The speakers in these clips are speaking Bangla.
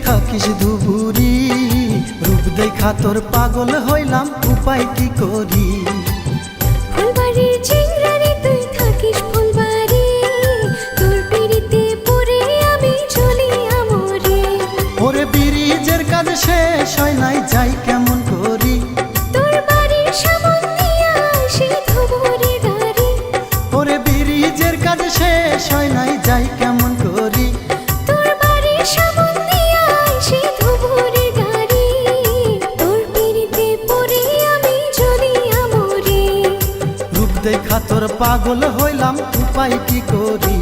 থাকিস ধুবুরি, রূপ দেখা তোর পাগল হইলাম, উপায় কি করি। ফুলবাড়ির চিংড়া রে তুই থাকিস ফুলবাড়ি, তোর পিড়িতে পড়ে আমি চলি আমরে। ওরে ব্রিজের কাজ শেষ হয় নাই, যাই কেমন করি। তোর বাড়ির সামন দিয়া আসে ধুবুরি গাড়ি, ওরে ব্রিজের কাজ শেষ হয় নাই, যাই কেমন করি। তোর বাড়ির সামন দিয়া আসে ধুবুরি গাড়ি, তোর পিড়িতে পড়ে আমি চলি আমরে। রূপ দেখা তোর পাগল হইলাম, উপায় কি করি।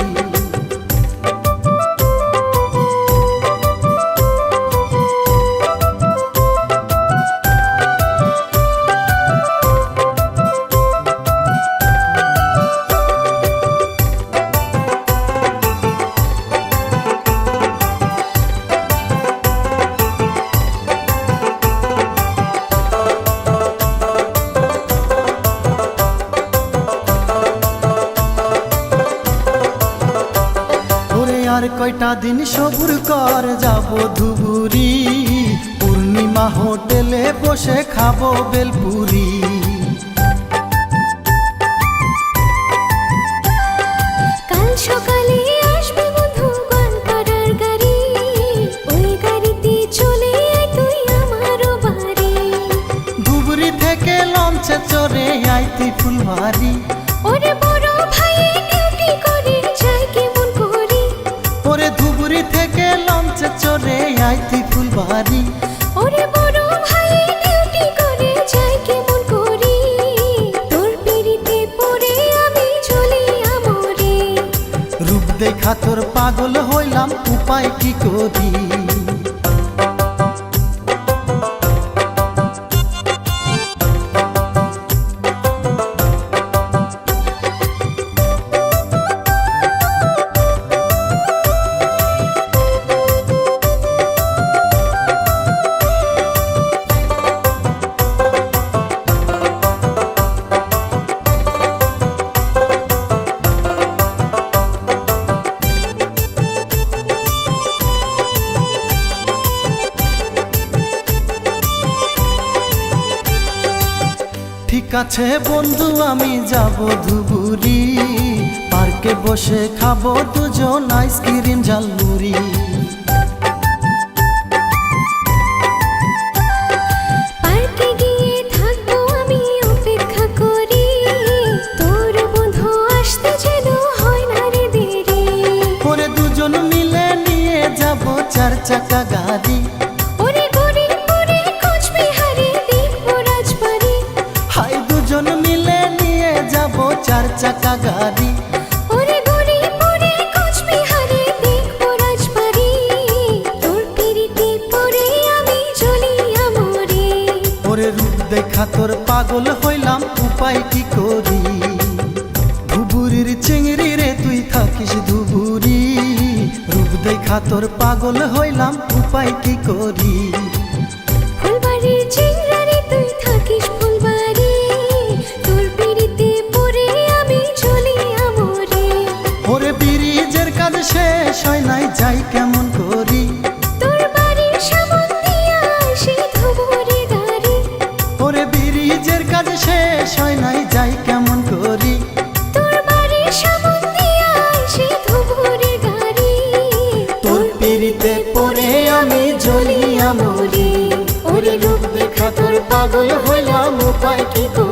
আর কয়টা দিন সবুর কর, যাব ধুবুরি, পূর্ণিমা হোটেলে বসে খাবো বেলপুরি। কাল সকালে আসবে বন্ধু গনপাড়ার গাড়ি, ওই গাড়িতে চলে আয় তুই আমার বাড়ি। ধুবুরি থেকে লঞ্চে চড়ে আইতি ফুলবাড়ি। ওরে বড় ভাই ডিউটি করে যায় কেমন করি। ওরে ধুবুরি থেকে লঞ্চে চড়ে আইতি ফুলবাড়ি। ওরে বড় ভাই ডিউটি করে যায় কেমন করি। তোর পিড়িতে পড়ে আমি চলি আমরে। রূপ দেখা তোর পাগল হইলাম, উপায় কি করি। ঠিক আছে বন্ধু, আমি যাব ধুবুরি, পার্কে বসে খাবো দুজন আইসক্রিম ঝালমুড়ি। পার্কে গিয়ে থাকবো আমি অপেক্ষা করি, তোর বন্ধু আসতে যেন হয় না রে দেরি। পরে দুজন মিলে নিয়ে যাব 4 চাকা গাড়ি। ওরে গরিবপুরে কোচবিহারে দেখবো রাজবাড়ি। হাই দুজন মিলে নিয়ে যাব 4 চাকা গাড়ি। ওরে গরিবপুরে কোচবিহারে দেখবো রাজবাড়ি, তোর পিড়িতে পড়ে আমি চলি আমরে। ওরে রূপ দেখা তোর পাগল হইলাম, উপায় কি করি। ধুবুরির চিংড়ি রে তুই থাকিস ধুবুরি, রূপ দেখা তোর পাগল হইলাম, উপায় কি করি। ফুলবাড়ির চিংড়া রে তুই থাকিস ফুলবাড়ি, তোর পিড়িতে পড়ে আমি চলি আমরে। ওরে ব্রিজের কাজ শেষ হয় নাই, যাই কেমন করি। তোর বাড়ির সামন দিয়া আসে ধুবুরি গাড়ি, ওরে ব্রিজের কাজ শেষ হয় নাই, যাই কেমন করি। তোর বাড়ির সামন দিয়া আসে ধুবুরি গাড়ি, তোর পিড়িতে পড়ে আমি জ্বলি আমরে। ওরে রূপ দেখা তোর পাগল হইলাম, উপায় কি করি।